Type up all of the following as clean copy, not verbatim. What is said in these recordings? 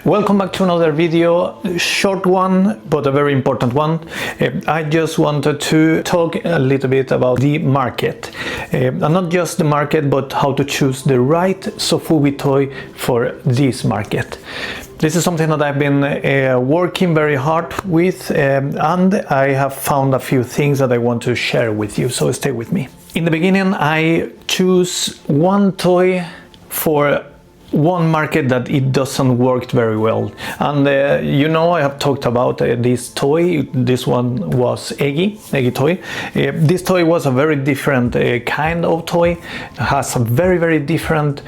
Welcome back to another video, short one but a very important one. I just wanted to talk a little bit about the market, and not just the market but how to choose the right Sofubi toy for this market. This is something that I've been working very hard with, and I have found a few things that I want to share with you, so stay with me. In the beginning I choose one toy for one market that it doesn't work very well, and I have talked about this toy. This one was Eggy toy. This toy was a very different kind of toy. It has a very different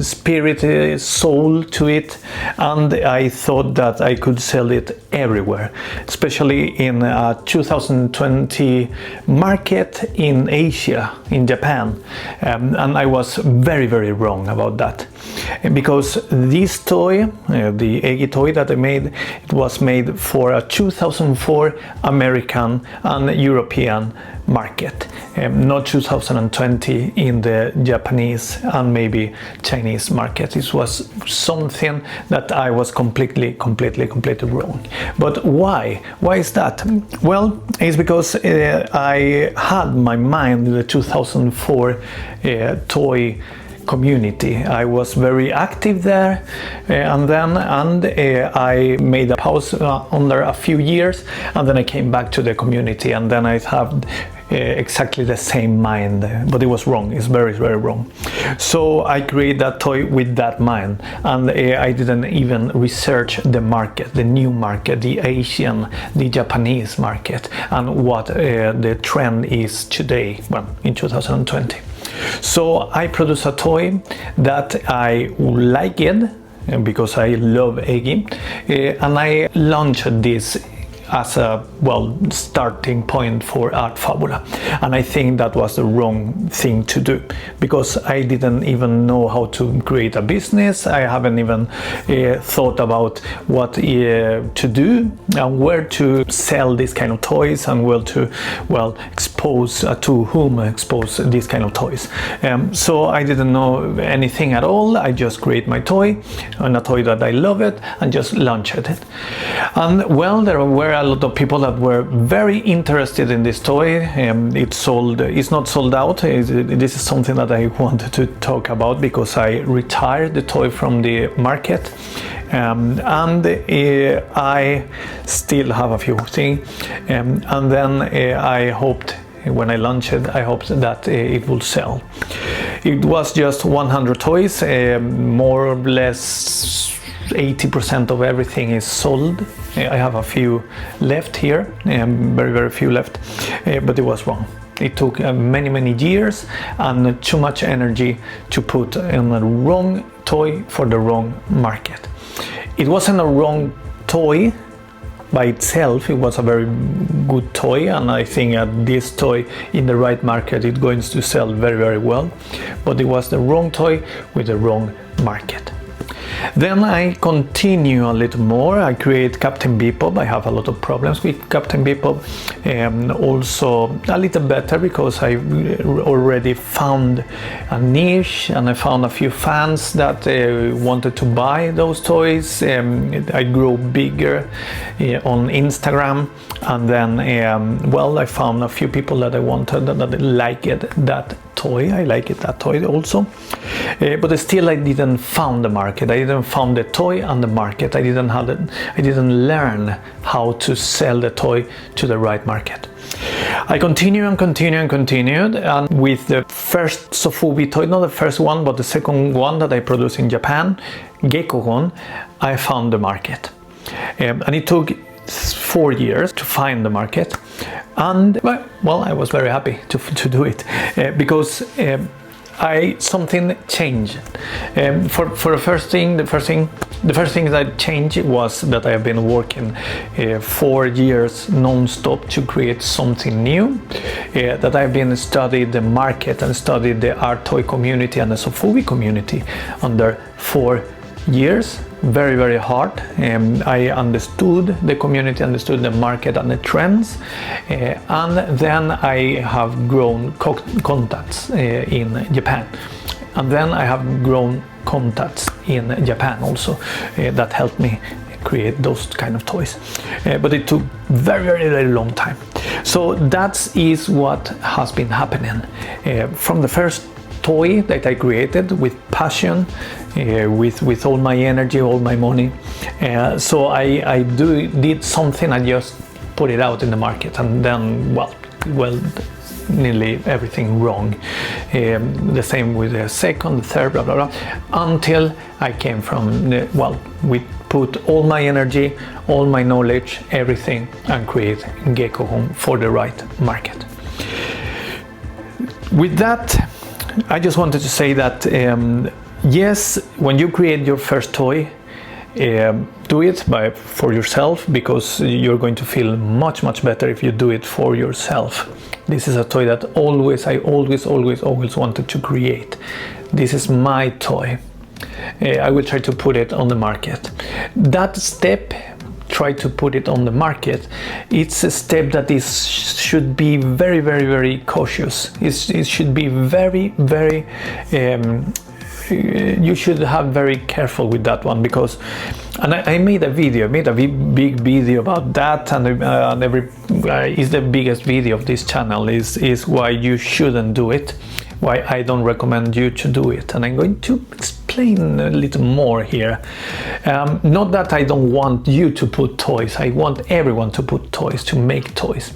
spirit, soul to it, and I thought that I could sell it everywhere, especially in a 2020 market in Asia, in Japan, and I was very wrong about that. Because this toy, the Eggy toy that I made, it was made for a 2004 American and European market, not 2020 in the Japanese and maybe Chinese market. It was something that I was completely wrong. But why? Why is that? Well, it's because I had my mind the 2004 toy community. I was very active there, and I made a pause under a few years, and then I came back to the community, and then I have exactly the same mind, but it was wrong. It's very wrong. So I created that toy with that mind, and I didn't even research the market, the new market, the Asian, the Japanese market, and what the trend is today, well, in 2020. So I produced a toy that I like it because I love Eggy, and I launched this as a starting point for Art Fabula, and I think that was the wrong thing to do, because I didn't even know how to create a business. I haven't even thought about what to do and where to sell these kind of toys, and where to expose to whom expose these kind of toys. So I didn't know anything at all. I just create my toy, and a toy that I love it, and just launched it. And there were a lot of people that were very interested in this toy. It's not sold out. This is something that I wanted to talk about, because I retired the toy from the market, and I still have a few things, and then I hoped, when I launched it, I hoped that it would sell. It was just 100 toys, more or less 80% of everything is sold. I have a few left here, very few left, but it was wrong. It took many years and too much energy to put in a wrong toy for the wrong market. It wasn't a wrong toy by itself. It was a very good toy, and I think that this toy in the right market is going to sell very well, but it was the wrong toy with the wrong market. Then I continue a little more. I create Captain Bebop. I have a lot of problems with Captain Bebop, also a little better because I already found a niche, and I found a few fans that wanted to buy those toys. I grew bigger on Instagram, and then I found a few people that I wanted, that liked that toy. I like that toy also, but still I didn't found the market. I didn't found the toy and the market. I didn't learn how to sell the toy to the right market. I continued, and with the first Sofubi toy, not the first one but the second one that I produced in Japan, Gekkogon, I found the market, and it took 4 years to find the market, and I was very happy to do it, because something changed. For the first thing that changed was that I have been working 4 years non-stop to create something new, that I've been studying the market and studied the art toy community and the Sofubi community under 4 years, very hard. I understood the community, understood the market and the trends, and then I have grown contacts in Japan, and then I have grown contacts in Japan also that helped me create those kind of toys, but it took very long time. So that is what has been happening from the first toy that I created with passion, with all my energy, all my money. So I did something, I just put it out in the market, and then well nearly everything wrong. The same with the second, the third, blah blah blah, until I came from we put all my energy, all my knowledge, everything, and create Gecko Home for the right market. With that, I just wanted to say that yes, when you create your first toy, do it for yourself, because you're going to feel much better if you do it for yourself. This is a toy that I always wanted to create. This is my toy. I will try to put it on the market. That step, try to put it on the market, it's a step that should be very cautious. It should be very you should have very careful with that one, because I made a big video about that, and is the biggest video of this channel is why you shouldn't do it, why I don't recommend you to do it, and I'm going to explain a little more here. Not that I don't want you to put toys, I want everyone to put toys, to make toys.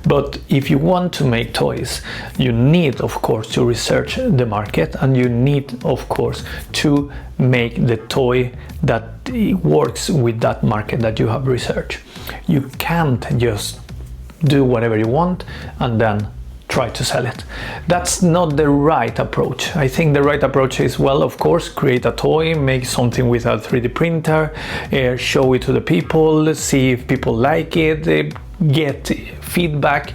But if you want to make toys, you need of course to research the market, and you need of course to make the toy that works with that market that you have researched. You can't just do whatever you want and then try to sell it. That's not the right approach. I think the right approach is, well, of course, create a toy, make something with a 3D printer, show it to the people, see if people like it, get feedback,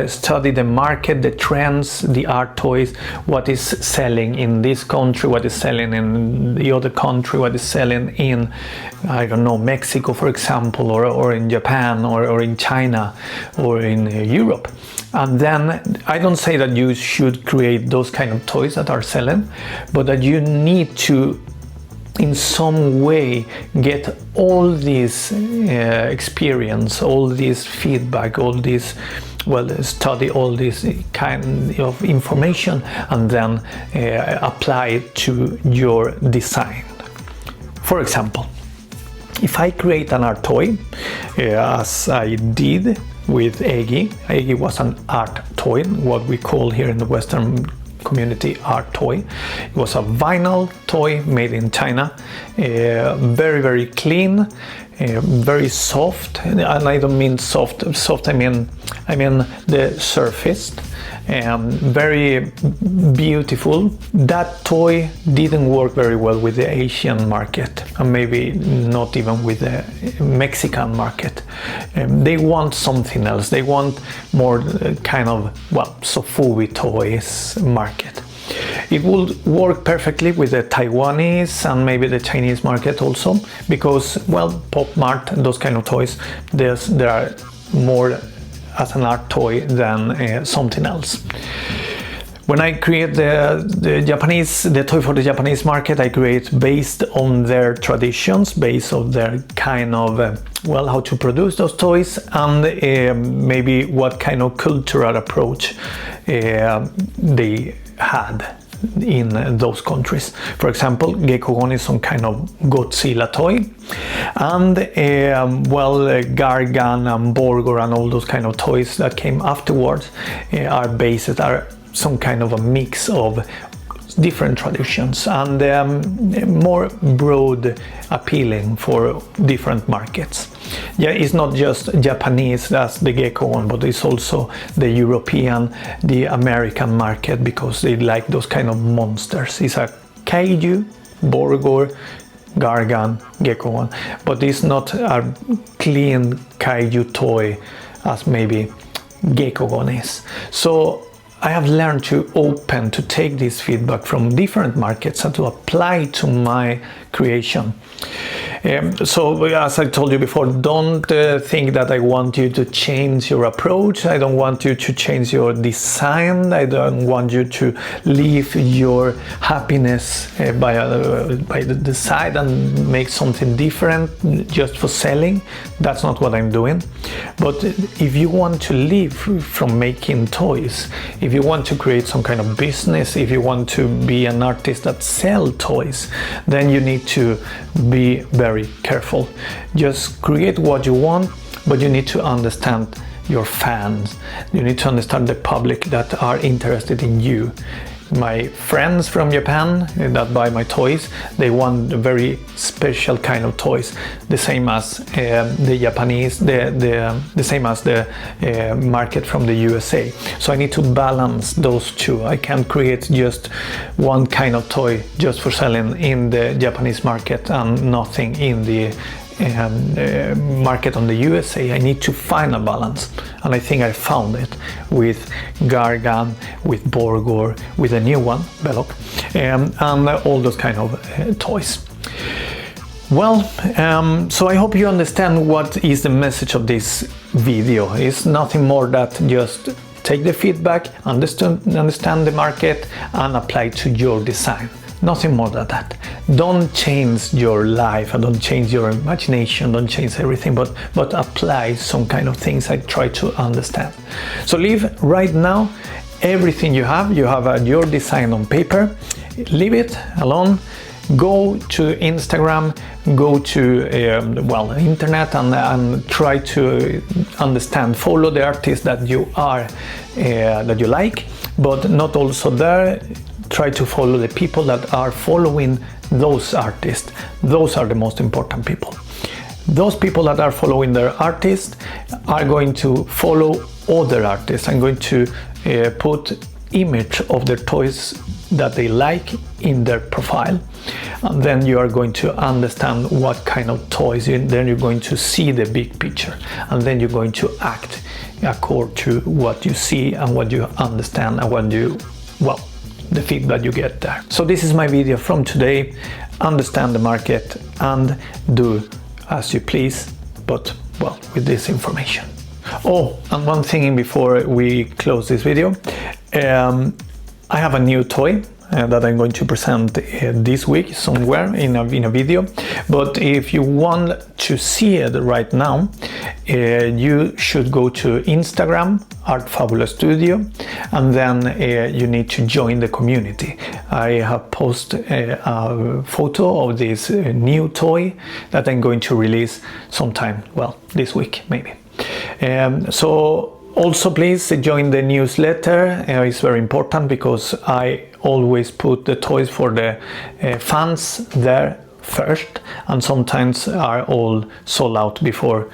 study the market, the trends, the art toys, what is selling in this country, what is selling in the other country, what is selling in, I don't know, Mexico, for example, or in Japan, or in China, or in Europe. And then I don't say that you should create those kind of toys that are selling, but that you need to in some way get all this experience, all this feedback, all this, study all this kind of information, and then apply it to your design. For example, if I create an art toy, as I did with Eggy. Eggy was an art toy, what we call here in the Western community art toy. It was a vinyl toy made in China, very clean, very soft, and I don't mean soft, I mean the surface, very beautiful. That toy didn't work very well with the Asian market, and maybe not even with the Mexican market. They want something else. They want more kind of, Sofubi toys market. It would work perfectly with the Taiwanese and maybe the Chinese market also, because, Pop Mart and those kind of toys, there are more as an art toy than something else. When I create the toy for the Japanese market, I create based on their traditions, based on their kind of, how to produce those toys, and maybe what kind of cultural approach they had in those countries. For example, Gecko is some kind of Godzilla toy, and Gargan and Borgor and all those kind of toys that came afterwards are some kind of a mix of different traditions, and more broad appealing for different markets. It's not just Japanese as the Gecko, but it's also the European, the American market, because they like those kind of monsters. It's a kaiju, Borgor, Gargan, Gecko, but it's not a clean kaiju toy as maybe Gecko is. So I have learned to take this feedback from different markets and to apply to my creation. So as I told you before, don't think that I want you to change your approach. I don't want you to change your design. I don't want you to leave your happiness by the side and make something different just for selling. That's not what I'm doing. But if you want to live from making toys, if you want to create some kind of business, if you want to be an artist that sells toys, then you need to be very careful. Just create what you want, but you need to understand your fans. You need to understand the public that are interested in you. My friends from Japan that buy my toys, they want a very special kind of toys, the same as the Japanese, the same as the market from the USA. So I need to balance those two. I can't create just one kind of toy just for selling in the Japanese market and nothing in the market on the USA. I need to find a balance, and I think I found it with Gargan, with Borgor, with the new one, Belloc, and all those kind of toys. Well, so I hope you understand what is the message of this video. It's nothing more than just take the feedback, understand the market, and apply to your design. Nothing more than that. Don't change your life, and don't change your imagination, don't change everything, but apply some kind of things I try to understand. So leave right now everything you have your design on paper, leave it alone, go to Instagram, go to internet and try to understand, follow the artists that you are, that you like, but not also there. Try to follow the people that are following those artists. Those are the most important people. Those people that are following their artists are going to follow other artists. I'm going to put image of their toys that they like in their profile, and then you are going to understand what kind of toys, then you're going to see the big picture, and then you're going to act according to what you see and what you understand and what you, the feedback you get there. So this is my video from today. Understand the market and do as you please, but with this information. Oh, and one thing before we close this video, I have a new toy that I'm going to present this week somewhere in a video, but if you want to see it right now, you should go to Instagram, Art Fabulous Studio, and then you need to join the community. I have posted a photo of this new toy that I'm going to release sometime, this week maybe. So also please join the newsletter. It's very important because I always put the toys for the fans there first, and sometimes are all sold out before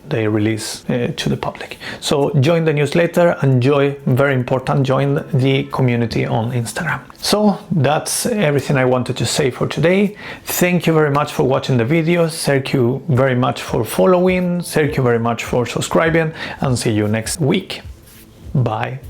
they release to the public. So join the newsletter and very important, join the community on Instagram. So that's everything I wanted to say for today. Thank you very much for watching the video. Thank you very much for following. Thank you very much for subscribing, and see you next week. Bye.